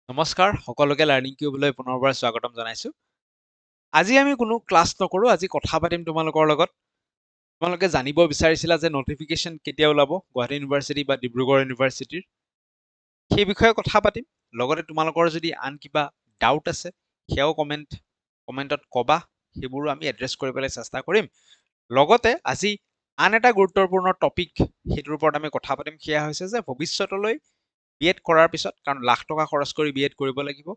নমস্কাৰ সকলোকে লাৰ্ণিং কিউবলৈ পুনৰবাৰ স্বাগতম জনাইছো। আজি আমি কোনো ক্লাছ নকৰো, আজি কথা পাতিম তোমালোকৰ লগত। তোমালোকে জানিব বিচাৰিছিলা যে নটিফিকেশ্যন কেতিয়া ওলাব গুৱাহাটী ইউনিভাৰ্চিটি বা ডিব্ৰুগড় ইউনিভাৰ্চিটিৰ, সেই বিষয়ে কথা পাতিম। লগতে তোমালোকৰ যদি আন কিবা ডাউট আছে সেয়াও কমেণ্টত ক'বা, সেইবোৰো আমি এড্ৰেছ কৰিবলৈ চেষ্টা কৰিম। লগতে আজি আন এটা গুৰুত্বপূৰ্ণ টপিক সেইটোৰ ওপৰত আমি কথা পাতিম, সেয়া হৈছে যে ভৱিষ্যতলৈ বিএড কৰাৰ পিছত, কাৰণ লাখ টকা খৰচ কৰি বিএড কৰিব লাগিব,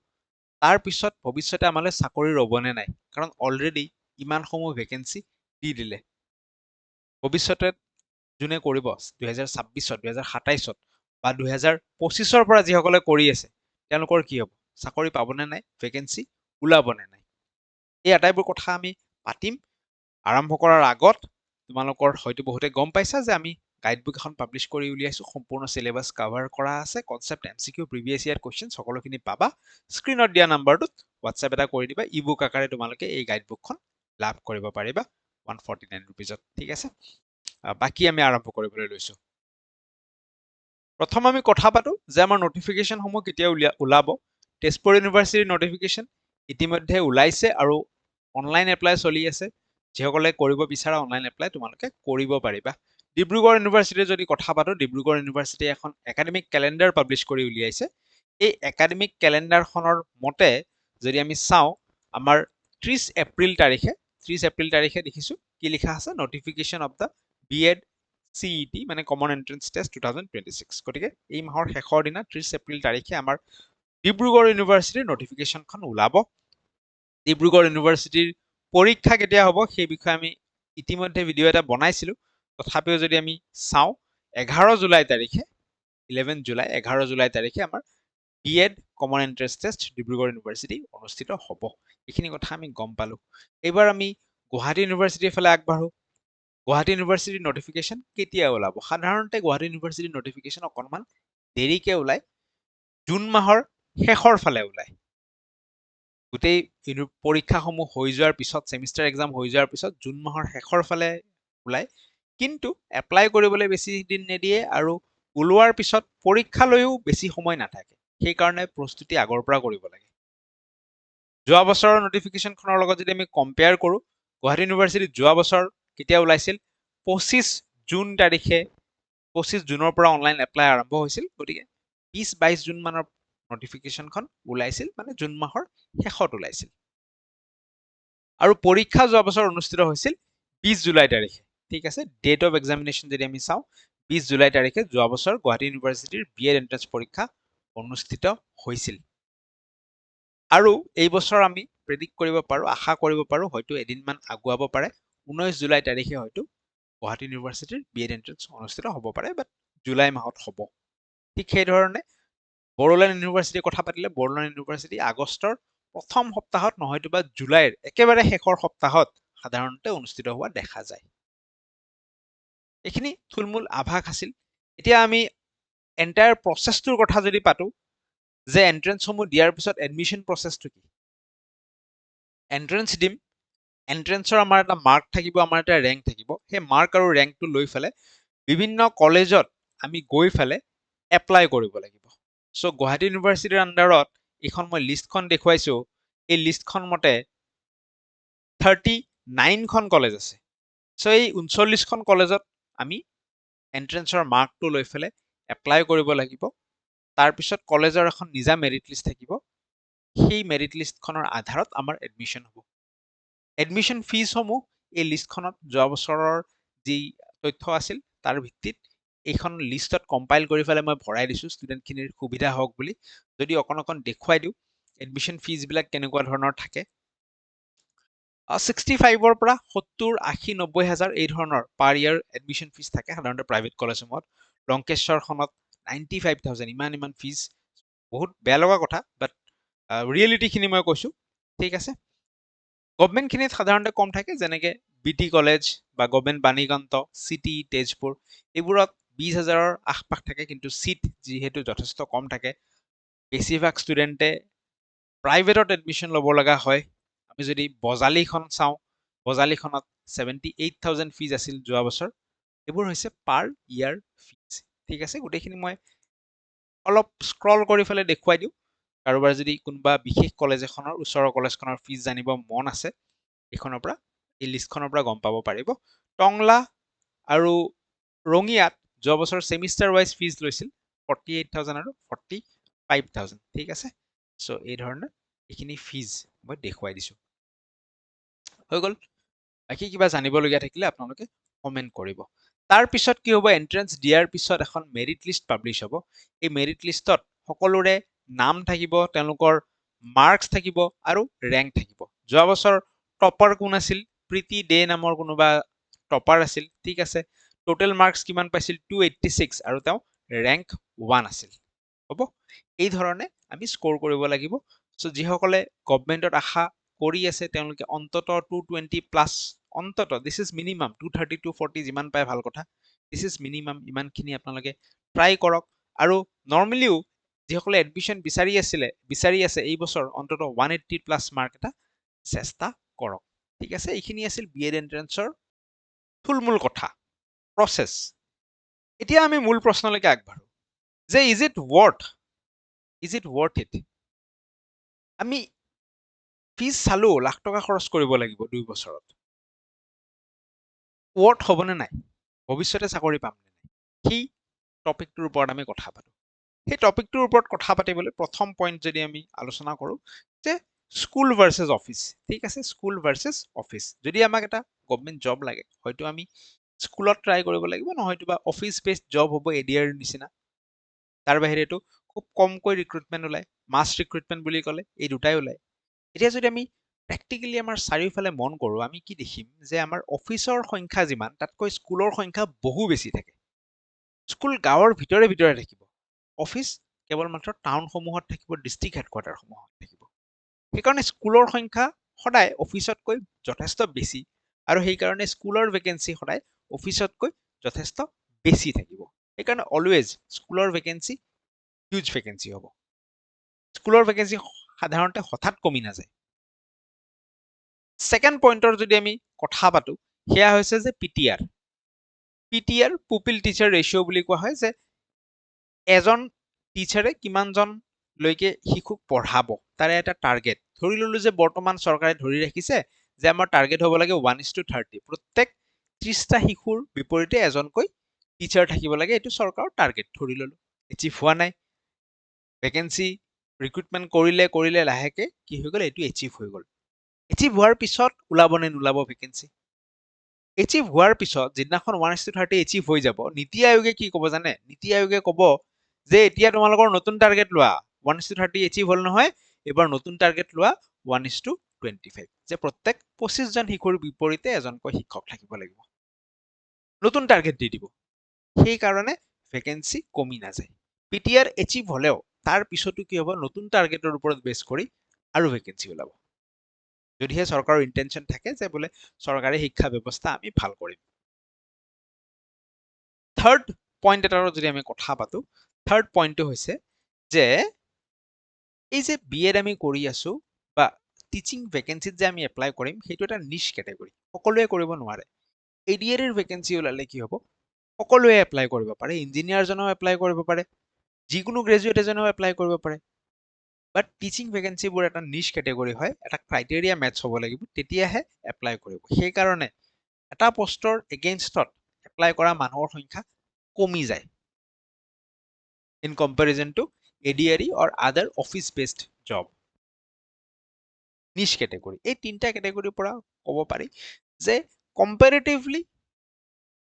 তাৰ পিছত ভৱিষ্যতে আমালৈ চাকৰি ৰ'বনে নাই, কাৰণ অলৰেডি ইমানসমূহ ভেকেঞ্চি দি দিলে। ভৱিষ্যতে যোনে কৰিব 2026-ত 2027-ত বা 2025-ৰ পৰা যিসকলে কৰি আছে তেওঁলোকৰ কি হ'ব, চাকৰি পাবনে নাই, ভেকেঞ্চি ওলাবনে নাই, এই আটাইবোৰ কথা আমি পাতিম। আৰম্ভ কৰাৰ আগত তোমালোকৰ হয়তো বহুতে গম পাইছা যে আমি গাইডবুক এখন পাব্লিছ কৰি উলিয়াইছো, সম্পূৰ্ণ চিলেবাছ কভাৰ কৰা আছে, concept MCQ previous year question সকলোখিনি পাবা। স্ক্ৰীনত দিয়া নাম্বাৰটোত হোৱাটছএপ এটা কৰি দিবা, ই বুক আকাৰে তোমালোকে এই গাইডবুকখন লাভ কৰিব পাৰিবা 149 ৰুপিজত। ঠিক আছে, বাকী আমি আৰম্ভ কৰিবলৈ লৈছো। প্ৰথম আমি কথা পাতো যে আমাৰ নটিফিকেশ্যনসমূহ কেতিয়া ওলাব। তেজপুৰ ইউনিভাৰ্চিটিৰ নটিফিকেশ্যন ইতিমধ্যে ওলাইছে আৰু অনলাইন এপ্লাই চলি আছে। যিসকলে কৰিব বিচাৰা অনলাইন এপ্লাই তোমালোকে কৰিব পাৰিবা। ডিব্ৰুগড় ইউনিভাৰ্চিটিৰ যদি কথা পাতো, ডিব্ৰুগড় ইউনিভাৰ্চিটিয়ে এখন একাডেমিক কেলেণ্ডাৰ পাব্লিছ কৰি উলিয়াইছে। এই একাডেমিক কেলেণ্ডাৰখনৰ মতে যদি আমি চাওঁ, আমাৰ 30 এপ্ৰিল তাৰিখে দেখিছো কি লিখা আছে, notification of the B Ed CET মানে কমন এন্ট্ৰেন্স টেষ্ট 2026। গতিকে এই মাহৰ শেষৰ দিনা 30 এপ্ৰিল তাৰিখে আমাৰ ডিব্ৰুগড় ইউনিভাৰ্চিটিৰ নটিফিকেশ্যনখন ওলাব। ডিব্ৰুগড় ইউনিভাৰ্চিটিৰ পৰীক্ষা কেতিয়া হ'ব সেই বিষয়ে আমি ইতিমধ্যে ভিডিঅ' এটা বনাইছিলো। তথাপিও যদি আমি চাওঁ, 11 জুলাই তাৰিখে আমাৰ B Ed common entrance test Dibrugarh university অনুষ্ঠিত হ'ব। এইখিনি কথা আমি গম পালো। এইবাৰ আমি গুৱাহাটী ইউনিভাৰ্চিটিৰ ফালে আগবাঢ়ো। গুৱাহাটী ইউনিভাৰ্চিটিৰ নটিফিকেশ্যন কেতিয়া ওলাব? সাধাৰণতে গুৱাহাটী ইউনিভাৰ্চিটিৰ নটিফিকেশ্যন অকণমান দেৰিকে ওলায়, জুন মাহৰ শেষৰ ফালে ওলায়। গোটেই পৰীক্ষাসমূহ হৈ যোৱাৰ পিছত, ছেমিষ্টাৰ এক্সাম হৈ যোৱাৰ পিছত জুন মাহৰ শেষৰ ফালে ওলায়। কিন্তু এপ্লাই কৰিবলৈ বেছি দিন নিদিয়ে আৰু ওলোৱাৰ পিছত পৰীক্ষালৈও বেছি সময় নাথাকে, সেইকাৰণে প্ৰস্তুতি আগৰ পৰা কৰিব লাগে। যোৱা বছৰৰ নটিফিকেশ্যনখনৰ লগত যদি আমি কম্পেয়াৰ কৰোঁ, গুৱাহাটী ইউনিভাৰ্চিটিত যোৱা বছৰ কেতিয়া ওলাইছিল? 25 জুনৰ পৰা অনলাইন এপ্লাই আৰম্ভ হৈছিল। গতিকে 20-22 জুন মানৰ নটিফিকেশ্যনখন ওলাইছিল, মানে জুন মাহৰ শেষত ওলাইছিল। আৰু পৰীক্ষা যোৱা বছৰ অনুষ্ঠিত হৈছিল 20 জুলাই তাৰিখে। ঠিক আছে, ডেট অফ এক্সামিনেশ্যন যদি আমি চাওঁ, 20 জুলাই তাৰিখে যোৱা বছৰ গুৱাহাটী ইউনিভাৰ্চিটিৰ বিএড এন্ট্ৰেন্স পৰীক্ষা অনুষ্ঠিত হৈছিল। আৰু এই বছৰ আমি প্ৰেডিক্ট কৰিব পাৰো, আশা কৰিব পাৰো হয়তো এদিনমান আগুৱাব পাৰে। 19 জুলাই তাৰিখে হয়তো গুৱাহাটী ইউনিভাৰ্চিটিৰ বিএড এন্ট্ৰেন্স অনুষ্ঠিত হ'ব পাৰে, বাট জুলাই মাহত হ'ব। ঠিক সেইধৰণে বড়োলেণ্ড ইউনিভাৰ্চিটিৰ কথা পাতিলে, বড়োলেণ্ড ইউনিভাৰ্চিটি আগষ্টৰ প্ৰথম সপ্তাহত নহয়তো বা জুলাইৰ একেবাৰে শেষৰ সপ্তাহত সাধাৰণতে অনুষ্ঠিত হোৱা দেখা যায়। এইখিনি থুলমূল আভাস আছিল। এতিয়া আমি এণ্টায়াৰ প্ৰচেছটোৰ কথা যদি পাতো, যে এন্ট্ৰেন্সসমূহ দিয়াৰ পিছত এডমিশ্যন প্ৰচেছটো কি? এন্ট্ৰেন্স দিম, এন্ট্ৰেন্সৰ আমাৰ এটা মাৰ্ক থাকিব, আমাৰ এটা ৰেংক থাকিব। সেই মাৰ্ক আৰু ৰেংকটো লৈ পেলাই বিভিন্ন কলেজত আমি গৈ পেলাই এপ্লাই কৰিব লাগিব। চ' গুৱাহাটী ইউনিভাৰ্চিটিৰ আণ্ডাৰত এইখন মই লিষ্টখন দেখুৱাইছো, এই লিষ্টখন মতে 39খন কলেজ আছে। চ' এই 39খন কলেজত আমি এন্ট্ৰেন্সৰ মাৰ্কটো লৈ পেলাই এপ্লাই কৰিব লাগিব। তাৰপিছত কলেজৰ এখন নিজা মেৰিট লিষ্ট থাকিব, সেই মেৰিট লিষ্টখনৰ আধাৰত আমাৰ এডমিশ্যন হ'ব। এডমিশ্যন ফিজসমূহ এই লিষ্টখনত যোৱা বছৰৰ যি তথ্য আছিল তাৰ ভিত্তিত এইখন লিষ্টত কম্পাইল কৰি পেলাই মই ভৰাই দিছো, ষ্টুডেণ্টখিনিৰ সুবিধা হওক বুলি। যদি অকণ দেখুৱাই দিওঁ এডমিশ্যন ফিজবিলাক কেনেকুৱা ধৰণৰ থাকে। 65ৰ পৰা 70, 80, 90 হাজাৰ এই ধৰণৰ পাৰ ইয়াৰ এডমিশ্যন ফিজ থাকে সাধাৰণতে প্ৰাইভেট কলেজসমূহত। লংকেশ্বৰখনত 95,000, ইমান ফিজ, বহুত বেয়া লগা কথা, বাট ৰিয়েলিটিখিনি মই কৈছো। ঠিক আছে, গভমেণ্টখিনিত সাধাৰণতে কম থাকে, যেনেকে BT কলেজ বা গভমেণ্ট বাণীকান্ত, চিটি, তেজপুৰ, এইবোৰত 20,000ৰ আশপাশ থাকে। কিন্তু চিট যিহেতু যথেষ্ট কম থাকে, বেছিভাগ ষ্টুডেণ্টে প্ৰাইভেটত এডমিশ্যন ল'ব লগা হয়। আমি যদি বজালীখন চাওঁ, বজালীখনত 78,000 ফিজ আছিল যোৱা বছৰ। এইবোৰ হৈছে পাৰ ইয়াৰ ফিজ। ঠিক আছে, গোটেইখিনি মই অলপ স্ক্ৰল কৰি পেলাই দেখুৱাই দিওঁ। কাৰোবাৰ যদি কোনোবা বিশেষ কলেজ এখনৰ ওচৰৰ কলেজখনৰ ফিজ জানিব মন আছে এইখনৰ পৰা এই লিষ্টখনৰ পৰা গম পাব পাৰিব টংলা আৰু ৰঙিয়াত যোৱা বছৰ সেমিষ্টাৰ ওয়াইজ ফিজ লৈছিল 48,000 আৰু 45,000 ঠিক আছে সো এই ধৰণে এইখিনি ফিজ মই দেখুৱাই দিছো হৈ গল বাকি কিবা জানিবলগীয়া থাকিলে আপোনালোকে কমেন্ট কৰিব তাৰ পিছত কি হ'ব এন্ট্ৰেন্স দিয়াৰ পিছত এখন মেৰিট লিষ্ট পাবলিশ হ'ব এই মেৰিট লিষ্টত সকলোৰে নাম থাকিব তেওঁলোকৰ মাৰ্কস থাকিব আৰু ৰেংক থাকিব যোৱা বছৰ টপাৰ কোন আছিল প্ৰীতি দে নামৰ কোনোবা টপাৰ আছিল ঠিক আছে টোটেল মাৰ্কস কিমান পাইছিল 286 আৰু তেওঁ ৰেংক 1 আছিল হ'ব এই ধৰণে আমি স্কোৰ কৰিব লাগিব সো যিসকলে গভৰ্ণমেণ্টত আশা কৰি আছে তেওঁলোকে অন্তত 220 প্লাস অন্তত দিস ইজ মিনিমাম 230 240 যিমান পায় ভাল কথা দিস ইজ মিনিমাম ইমানখিনি আপোনালোকে ট্ৰাই কৰক আৰু নৰ্মেলিও যিসকলে এডমিশন বিচাৰি আছে এই বছৰ অন্তত 180 প্লাস মাৰ্ক এটা চেষ্টা কৰক ঠিক আছে এইখিনি আছিল বিএড এন্ট্ৰেন্সৰ থুলমূল কথা প্ৰসেস এতিয়া আমি মূল প্ৰশ্নলৈকে আগবাঢ়ো যে ইজ ইট worth it আমি ফিজ চালো লাখ টকা খৰচ কৰিব লাগিব 2 বছৰত worth হ'বনে নাই ভৱিষ্যতে চাকৰি পাম নে নাই সেই টপিকটোৰ ওপৰত আমি কথা পাতো সেই টপিকটোৰ ওপৰত কথা পাতিবলৈ প্ৰথম পইণ্ট যদি আমি আলোচনা কৰো যে স্কুল ভাৰ্চেছ অফিস ঠিক আছে স্কুল ভাৰ্চেছ অফিস যদি আমাক এটা গভৰ্ণমেণ্ট জব লাগে হয়তো আমি স্কুলত ট্ৰাই কৰিব লাগিব নহয়তো বা অফিস বেসড জব হ'ব এডিআৰ নিচিনা তাৰ বাহিৰেতো খুব কমকৈ ৰিক্ৰুটমেন্ট ওলায় মাছ ৰিক্ৰুটমেন্ট বুলি ক'লে এই দুটাই ওলায় এতিয়া যদি আমি প্ৰেক্টিকেলি আমাৰ চাৰিওফালে মন কৰো আমি কি দেখিম যে আমাৰ অফিসৰ সংখ্যা যিমান তাতকৈ স্কুলৰ সংখ্যা বহু বেছি থাকে স্কুল গাঁৱৰ ভিতৰে থাকিব অফিস কেৱল মাত্ৰ টাউনসমূহত থাকিব ডিস্ট্ৰিক্ট হেডকোৱাৰ্টাৰসমূহত থাকিব সেইকাৰণে স্কুলৰ সংখ্যা সদায় অফিসতকৈ যথেষ্ট বেছি আৰু সেইকাৰণে স্কুলৰ ভেকেন্সি সদায় অফিসতকৈ যথেষ্ট বেছি থাকিব সেইকাৰণে অলৱেজ স্কুলৰ ভেকেন্সি হিউজ ভেকেন্সি হ'ব স্কুলৰ ভেকেন্সি সাধাৰণতে হঠাৎ কমি নাযায় সেকেন্ড পইণ্টৰ যদি আমি কথা পাতো সেয়া হৈছে যে পিটিআৰ পুপিল টিচাৰ ৰেচিঅ' বুলি কোৱা হয় যে এজন টিচাৰে কিমানজন লৈকে শিশুক পঢ়াব তাৰে এটা টাৰ্গেট ধৰি ললো যে বৰ্তমান চৰকাৰে ধৰি ৰাখিছে যে আমাৰ টাৰ্গেট হ'ব লাগে 1:30 প্ৰত্যেক 30টা শিশুৰ বিপৰীতে এজনকৈ টিচাৰ থাকিব লাগে এইটো চৰকাৰৰ টাৰ্গেট ধৰি ললো এচিভ হোৱা নাই ভেকেন্সি ৰিক্ৰুটমেন্ট কৰিলে লাহেকে কি হৈ গ'ল এইটো এচিভ হৈ গ'ল এচিভ হোৱাৰ পিছত ওলাব নে নোলাব ভেকেন্সি এচিভ হোৱাৰ পিছত যিদিনাখন 1:30 এচিভ হৈ যাব নীতি আয়োগে কি ক'ব জানে নীতি আয়োগে ক'ব যে এতিয়া তোমালোকৰ নতুন টাৰ্গেট লোৱা 1:30 এচিভ হ'ল নহয় এবাৰ নতুন টাৰ্গেট লোৱা 1:25 যে প্ৰত্যেক 25 জন শিশুৰ বিপৰীতে এজনকৈ শিক্ষক থাকিব লাগিব নতুন টাৰ্গেট দি দিব সেই কাৰণে ভেকেন্সি কমি নাযায় পিটিআৰ এচিভ হলেও তাৰ পিছতো কি হ'ব নতুন টাৰ্গেটৰ ওপৰত বেছ কৰি আৰু ভেকেন্সি ওলাব যদিহে চৰকাৰৰ ইন্টেনশন থাকে যে বোলে চৰকাৰী শিক্ষা ব্যৱস্থা আমি ভাল কৰিম থাৰ্ড পইণ্ট এটাৰ যদি আমি কথা পাতো থাৰ্ড পইণ্টটো হৈছে যে এই যে বিএড আমি কৰি আছো বা টিচিং ভেকেন্সিত যে আমি এপ্লাই কৰিম সেইটো এটা নিশ কেটেগৰী সকলোৱে কৰিব নোৱাৰে এডিআৰ এৰ ভেকেন্সি ওলালে কি হ'ব সকলোৱে এপ্লাই কৰিব পাৰে ইঞ্জিনিয়াৰজনেও এপ্লাই কৰিব পাৰে যিকোনো গ্ৰেজুৱেট এজনেও এপ্লাই কৰিব পাৰে বাট টিচিং ভেকেন্সিবোৰ এটা নিশ কেটেগৰী হয় এটা ক্ৰাইটেৰিয়া মেটচ হ'ব লাগিব তেতিয়াহে এপ্লাই কৰিব সেইকাৰণে এটা পোষ্টৰ এগেইনষ্টত এপ্লাই কৰা মানুহৰ সংখ্যা কমি যায় ইন কম্পেৰিজন টু এডিআৰই অৰ আদাৰ অফিস বেসড জব নিশ কেটেগৰী এই তিনটা কেটেগৰীৰ পৰা ক'ব পাৰি যে কম্পেৰেটিভলি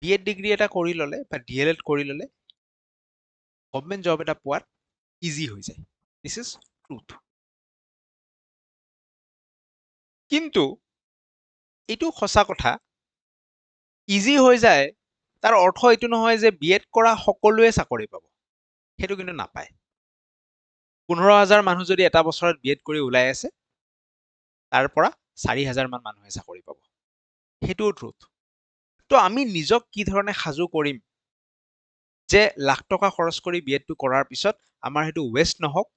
বিএড ডিগ্ৰী এটা কৰি ললে বা ডিএলএড কৰি ললে গভৰ্ণমেণ্ট জব এটা পোৱাত ইজি হৈ যায় দিস ইজ ট্ৰুথ কিন্তু এইটো সঁচা কথা ইজি হৈ যায় তাৰ অৰ্থ এইটো নহয় যে বিএড কৰা সকলোৱে চাকৰি পাব সেইটো কিন্তু নাপায় 15,000 মানুহ যদি এটা বছৰত বিএড কৰি ওলাই আছে তাৰ পৰা 4,000 মান মানুহে চাকৰি পাব সেইটোও ট্ৰুথ তো আমি নিজক কি ধৰণে সাজু কৰিম যে লাখ টকা খৰচ কৰি বিএডটো কৰাৰ পিছত আমাৰ সেইটো ৱেষ্ট নহওক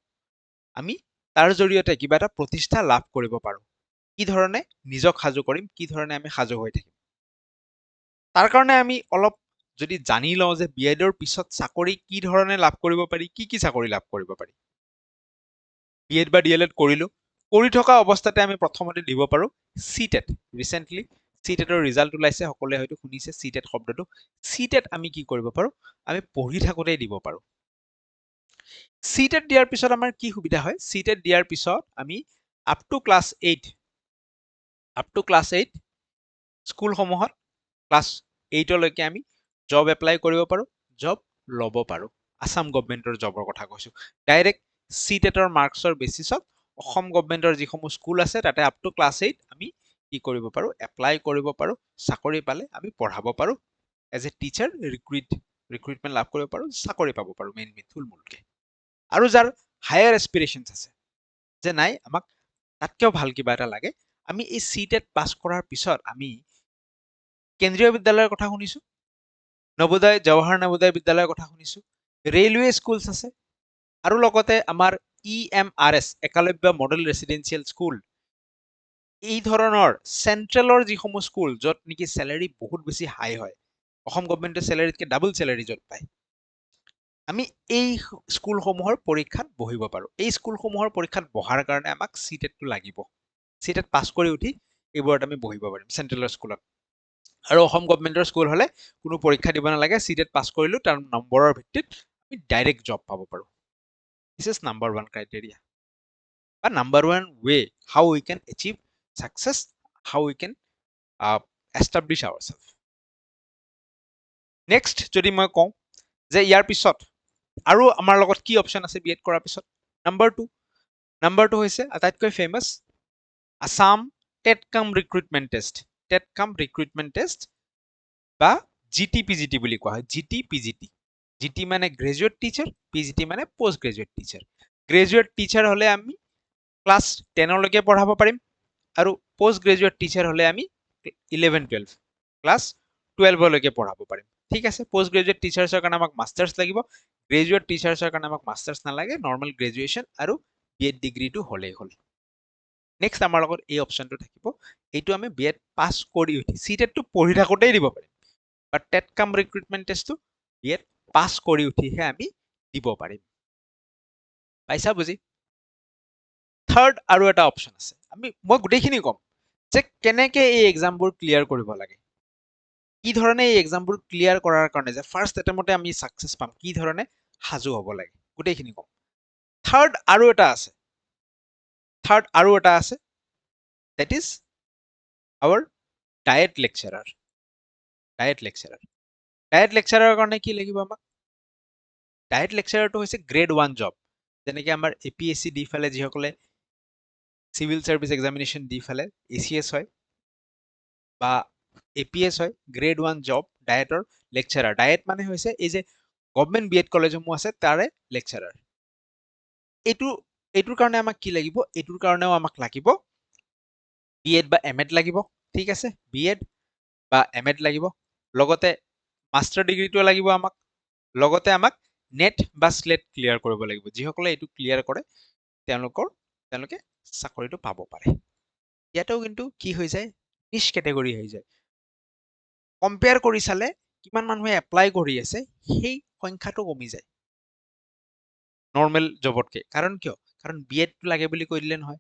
আমি তাৰ জৰিয়তে কিবা এটা প্ৰতিষ্ঠা লাভ কৰিব পাৰো কি ধৰণে নিজক সাজু কৰিম কি ধৰণে আমি সাজু হৈ থাকিম তাৰ কাৰণে আমি অলপ যদি জানি লওঁ যে বিএডৰ পিছত চাকৰি কি ধৰণে লাভ কৰিব পাৰি কি চাকৰি লাভ কৰিব পাৰি বিএড বা ডিএলএড কৰিলো, কৰি থকা অৱস্থাতে আমি প্ৰথমতে দিব পাৰো সিটেট। ৰিসেন্টলি সিটেটৰ ৰিজাল্ট ওলাইছে, সকলোৱে হয়তো শুনিছে সিটেট শব্দটো। সিটেট আমি কি কৰিব পাৰো, আমি পঢ়ি থাকোতেই দিব পাৰো। সিটেট দিয়াৰ পিছত আমাৰ কি সুবিধা হয়, সিটেট দিয়াৰ পিছত আমি আপ টু ক্লাছ 8 স্কুলসমূহত ক্লাছ 8 লৈকে আমি জব এপ্লাই কৰিব পাৰো, জব ল'ব পাৰো। আসাম গভৰ্ণমেণ্টৰ জবৰ কথা কৈছো। ডাইৰেক্ট সিটেটৰ মাৰ্কছৰ বেচিছত অসম গভৰ্ণমেণ্টৰ যিসমূহ স্কুল আছে তাতে আপ টু ক্লাছ 8 আমি কি কৰিব পাৰো, এপ্লাই কৰিব পাৰো। চাকৰি পালে আমি পঢ়াব পাৰো। এজ এ টিচাৰ ৰিক্ৰুইটমেণ্ট লাভ কৰিব পাৰো, চাকৰি পাব পাৰো মেইন থুলমূলকে। আৰু যাৰ হায়াৰ এস্পিৰেশ্যনছ আছে, যে নাই আমাক তাতকেও ভাল কিবা এটা লাগে, আমি এই সিটেট পাছ কৰাৰ পিছত আমি কেন্দ্ৰীয় বিদ্যালয়ৰ কথা শুনিছো, নবোদয় জৱাহৰ নবোদয় বিদ্যালয়ৰ কথা শুনিছো, ৰেলৱে স্কুলছ আছে, আৰু লগতে আমাৰ EMRS Ekalavya model residential school, এই ধৰণৰ চেন্ট্ৰেলৰ যিসমূহ স্কুল য'ত নেকি চেলাৰী বহুত বেছি হাই হয়, অসম গভৰ্ণমেণ্টে চেলাৰীতকে ডাবল চেলাৰী য'ত পায়, আমি এই স্কুলসমূহৰ পৰীক্ষাত বহিব পাৰো। এই স্কুলসমূহৰ পৰীক্ষাত বহাৰ কাৰণে আমাক সিটেটটো লাগিব। সিটেট পাছ কৰি উঠি এইবোৰত আমি বহিব পাৰিম চেন্ট্ৰেলৰ স্কুলত। আৰু অসম গভৰ্ণমেণ্টৰ স্কুল হলে কোনো পৰীক্ষা দিব নালাগে, সিটেট পাছ কৰিলো, তাৰ নম্বৰৰ ভিত্তিত আমি ডাইৰেক্ট জব পাব পাৰো। দিস ইজ নাম্বাৰ 1 ক্ৰাইটেৰিয়া বা number 1 way how we can achieve success, how we can establish ourselves. Next যদি মই কওঁ যে ইয়াৰ পিছত আৰু আমাৰ লগত কি অপশ্যন আছে বিএড কৰাৰ পিছত, নাম্বাৰ 2 হৈছে আটাইতকৈ ফেমাছ আসাম টেট কাম ৰিক্ৰুইটমেণ্ট টেষ্ট বা GT-PGT বুলি কোৱা হয়। GT-PGT, GT মানে গ্ৰেজুৱেট টিচাৰ, PGT মানে post graduate teacher. Graduate teacher হলে আমি ক্লাছ 10 লৈকে পঢ়াব পাৰিম, আৰু পোষ্ট গ্ৰেজুৱেট টিচাৰ হলে আমি 11-12 ক্লাছ 12 লৈকে পঢ়াব পাৰিম। ঠিক আছে, পোষ্ট গ্ৰেজুৱেট টিচাৰ্ছৰ কাৰণে আমাক মাষ্টাৰ্ছ লাগিব, গ্ৰেজুৱেট টিচাৰ্ছৰ কাৰণে আমাক মাষ্টাৰ্ছ নালাগে, নৰ্মেল গ্ৰেজুৱেশ্যন আৰু বিএড ডিগ্ৰীটো হ'লেই হ'ল। নেক্সট আমাৰ লগত এই অপশ্যনটো থাকিব, এইটো আমি বিএড পাছ কৰি উঠি সিটেটটো পঢ়ি থাকোতেই দিব পাৰিম, বাট টেট কাম ৰিক্ৰুইটমেণ্ট টেষ্টটো বিএড পাছ কৰি উঠিহে আমি দিব পাৰিম। পাইছা বুজি? থাৰ্ড আৰু এটা অপশ্যন আছে, মই গোটেইখিনি ক'ম যে কেনেকে এই এক্সামবোৰ ক্লিয়াৰ কৰিব লাগে, কি ধৰণে এই এক্সামবোৰ ক্লিয়াৰ কৰাৰ কাৰণে যে ফাৰ্ষ্ট এটেম্পতে আমি সাকসেস পাম, কি ধৰণে সাজু হ'ব লাগে, গোটেইখিনি ক'ম। থাৰ্ড আৰু এটা আছে, that is our DIET lecturer. DIET লেকচাৰাৰৰ কাৰণে কি লাগিব আমাক? ডায়েট লেকচাৰাৰটো হৈছে গ্ৰেড 1 জব, যেনেকৈ আমাৰ APSC দি ফালে যিসকলে চিভিল সাৰ্ভিস এক্সামিনেশ্যন দি ফালে ACS হয় বা APS হয়, গ্ৰেড 1 জব ডায়েটৰ লেকচাৰাৰ। ডায়েট মানে হৈছে এই যে গভৰ্ণমেণ্ট বিএড কলেজসমূহ আছে তাৰে লেকচাৰাৰ। এইটোৰ কাৰণে আমাক কি লাগিব? এইটোৰ কাৰণেও আমাক লাগিব বিএড বা এমএড লাগিব। ঠিক আছে, বিএড বা এমএড লাগিব, লগতে মাষ্টাৰ ডিগ্ৰীটো লাগিব আমাক, লগতে আমাক নেট বা স্লেট ক্লিয়াৰ কৰিব লাগিব। যিসকলে এইটো ক্লিয়াৰ কৰে তেওঁলোকে চাকৰিটো পাব পাৰে। ইয়াতেও কিন্তু কি হৈ যায়, নিচ কেটেগৰী হৈ যায়। কম্পেয়াৰ কৰি চালে কিমান মানুহে এপ্লাই কৰি আছে সেই সংখ্যাটো কমি যায় নৰ্মেল জবতকে। কাৰণ কিয়? কাৰণ বিএডটো লাগে বুলি কৈ দিলে নহয়,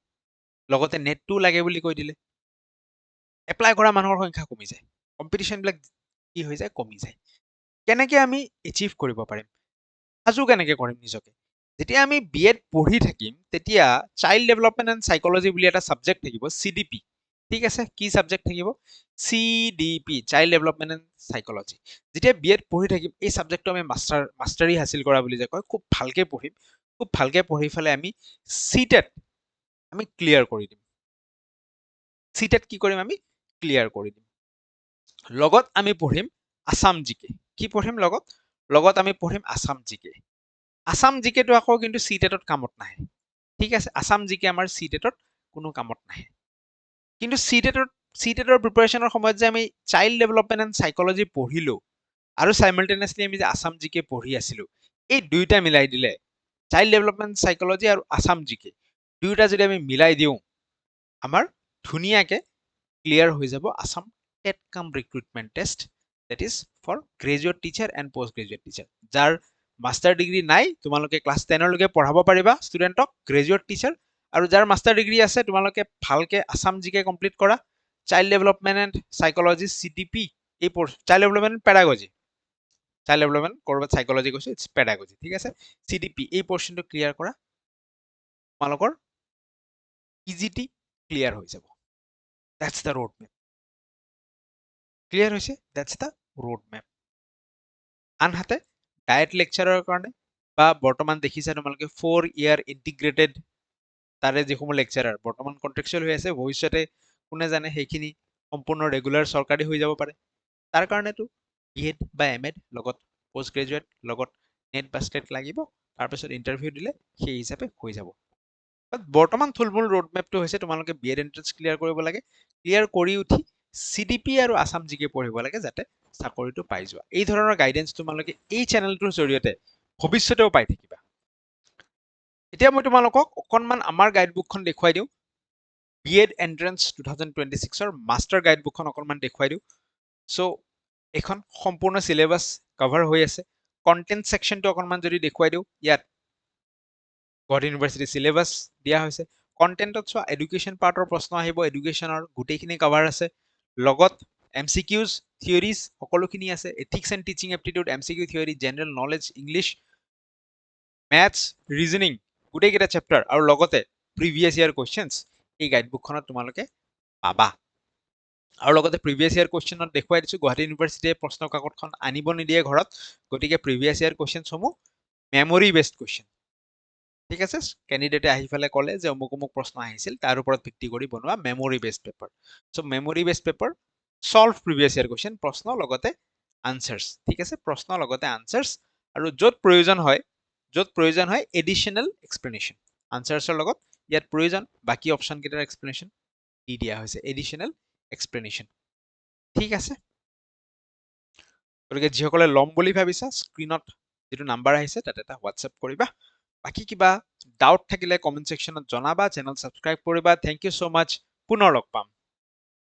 লগতে নেটটো লাগে বুলি কৈ দিলে, এপ্লাই কৰা মানুহৰ সংখ্যা কমি যায়, কম্পিটিশ্যনবিলাক কি হৈ যায়, কমি যায়। কেনেকে আমি এচিভ কৰিব পাৰিম, সাজু কেনেকে কৰিম নিজকে? যেতিয়া আমি বিএড পঢ়ি থাকিম তেতিয়া চাইল্ড ডেভেলপমেণ্ট এণ্ড সাইকোলজি বুলি এটা সাবজেক্ট থাকিব, CDP। ঠিক আছে, কি সাবজেক্ট থাকিব? CDP, child development and psychology. যেতিয়া বিএড পঢ়ি থাকিম এই সাবজেক্টটো আমি মাষ্টাৰী হাসিল কৰা বুলি যে কয়, খুব ভালকে পঢ়িম, খুব ভালকে পঢ়ি ফেলে আমি সিটেট আমি ক্লিয়াৰ কৰি দিম। সিটেট কি কৰিম? আমি ক্লিয়াৰ কৰি দিম। লগত আমি পঢ়িম আসাম জিকে। কি পঢ়িম লগত আমি পঢ়িম আসাম জিকে। আসাম জিকেটো আকৌ কিন্তু সিটেটত কামত নাহে। ঠিক আছে, আসাম জিকে আমাৰ সিটেটত কোনো কামত নাহে। কিন্তু সিটেটৰ প্ৰিপাৰেশ্যনৰ সময়ত যে আমি চাইল্ড ডেভেলপমেণ্ট এণ্ড সাইকোলজি পঢ়িলো আৰু সাইমালটেনিয়াছলি আমি যে আসাম জিকে পঢ়ি আছিলো, এই দুইটা মিলাই দিলে চাইল্ড ডেভেলপমেণ্ট সাইকোলজি আৰু আসাম জিকে দুইটা যদি আমি মিলাই দিওঁ, আমাৰ ধুনীয়াকে ক্লিয়াৰ হৈ যাব আসাম টেট কাম recruitment test, that is for graduate teacher and post graduate teacher, যাৰ মাষ্টাৰ ডিগ্ৰী নাই তোমালোকে ক্লাছ 10 লৈকে পঢ়াব পাৰিবা ষ্টুডেণ্টক গ্ৰেজুৱেট টিচাৰ আৰু যাৰ মাষ্টাৰ ডিগ্ৰী আছে তোমালোকে ভালকে আসাম জিকে কমপ্লিট কৰা child development and psychology CDP এই child development pedagogy child development কৰবাত সাইকোলজি কৈছো ইটস পেডাগজি ঠিক আছে CDP এই পোৰ্শনটো ক্লিয়াৰ কৰা তোমালোকৰ ইজিটি ক্লিয়াৰ হৈ যাব that's the road map clear হৈছে দ্যাটস দ্য ৰোড মেপ আনহাতে ডায়েট লেকচাৰৰ কাৰণে বা বৰ্তমান দেখিছা তোমালোকে 4 ইয়াৰ ইন্টিগ্ৰেটেড তাৰে যিসমূহ লেকচাৰাৰ বৰ্তমান কন্ট্ৰেকচুৱেল হৈ আছে ভৱিষ্যতে কোনে জানে সেইখিনি সম্পূৰ্ণ ৰেগুলাৰ চৰকাৰী হৈ যাব পাৰে তাৰ কাৰণেতো বিএড বা এমএড লগত পোষ্ট গ্ৰেজুৱেট লগত নেট বা ষ্টেট লাগিব তাৰপিছত ইণ্টাৰভিউ দিলে সেই হিচাপে হৈ যাব বৰ্তমান থুলমূল ৰোড মেপটো হৈছে তোমালোকে বিএড এন্ট্ৰেন্স ক্লিয়াৰ কৰিব লাগে ক্লিয়াৰ কৰি উঠি CDP আৰু আসাম জিকে পঢ়িব লাগে যাতে চাকৰিটো পাই যোৱা এই ধৰণৰ গাইডেন্স তোমালোকে এই চেনেলটোৰ জৰিয়তে ভৱিষ্যতেও পাই থাকিবা এতিয়া মই তোমালোকক অকনমান আমাৰ গাইডবুকখন দেখুৱাই দিওঁ বিএড এন্ট্ৰেন্স 2026 ৰ মাষ্টাৰ গাইডবুকখন অকনমান দেখুৱাই দিওঁ সো এখন সম্পূৰ্ণ সিলেবাস কভাৰ হৈ আছে কন্টেন্ট সেকশনটো অকনমান যদি দেখুৱাই দিওঁ ইয়াত গুৱাহাটী ইউনিভাৰ্চিটি সিলেবাস দিয়া হৈছে কন্টেন্টত চোৱা এডুকেশ্যন পাৰ্টৰ প্ৰশ্ন আহিব এডুকেশ্যনৰ গোটেইখিনি কভাৰ আছে লগত MCQs থিওৰিজ সকলোখিনি আছে ethics and teaching aptitude MCQ theory general knowledge English maths reasoning গোটেইকেইটা চেপ্টাৰ আৰু লগতে প্ৰিভিয়াছ ইয়াৰ কুৱেশ্যনছ এই গাইডবুকখনত তোমালোকে পাবা আৰু লগতে প্ৰিভিয়াছ ইয়াৰ কুৱেশ্যনত দেখুৱাই দিছোঁ গুৱাহাটী ইউনিভাৰ্চিটিয়ে প্ৰশ্ন কাকতখন আনিব নিদিয়ে ঘৰত গতিকে প্ৰিভিয়াছ ইয়াৰ কুৱেশ্যনসমূহ মেমৰি বেছড কুৱেশ্যন ঠিক আছে কেণ্ডিডেটে আহি পেলাই ক'লে যে অমুক অমুক প্ৰশ্ন আহিছিল তাৰ ওপৰত ভিত্তি কৰি বনোৱা memory based paper so memory based paper solve previous year question প্ৰশ্ন লগতে আনসাৰ্স ঠিক আছে প্ৰশ্ন লগতে আনসাৰ্স আৰু য'ত প্ৰয়োজন হয় এডিশনাল এক্সপ্লেনেশ্যন আনসাৰ্সৰ লগত ইয়াত প্ৰয়োজন বাকি অপচন কেইটাৰ এক্সপ্লেনেশ্যন দি দিয়া হৈছে এডিশনাল এক্সপ্লেনেশ্যন ঠিক আছে গতিকে যিসকলে ল'ম বুলি ভাবিছা স্ক্ৰীনত যিটো নাম্বাৰ আহিছে তাত এটা হোৱাটছএপ কৰিবা বাকি কিবা ডাউট থাকিলে কমেন্ট সেকশনত জনাবা চেনেল সাবস্ক্ৰাইব কৰিবা থ্যাংক ইউ সো মাচ পুনৰ লগ পাম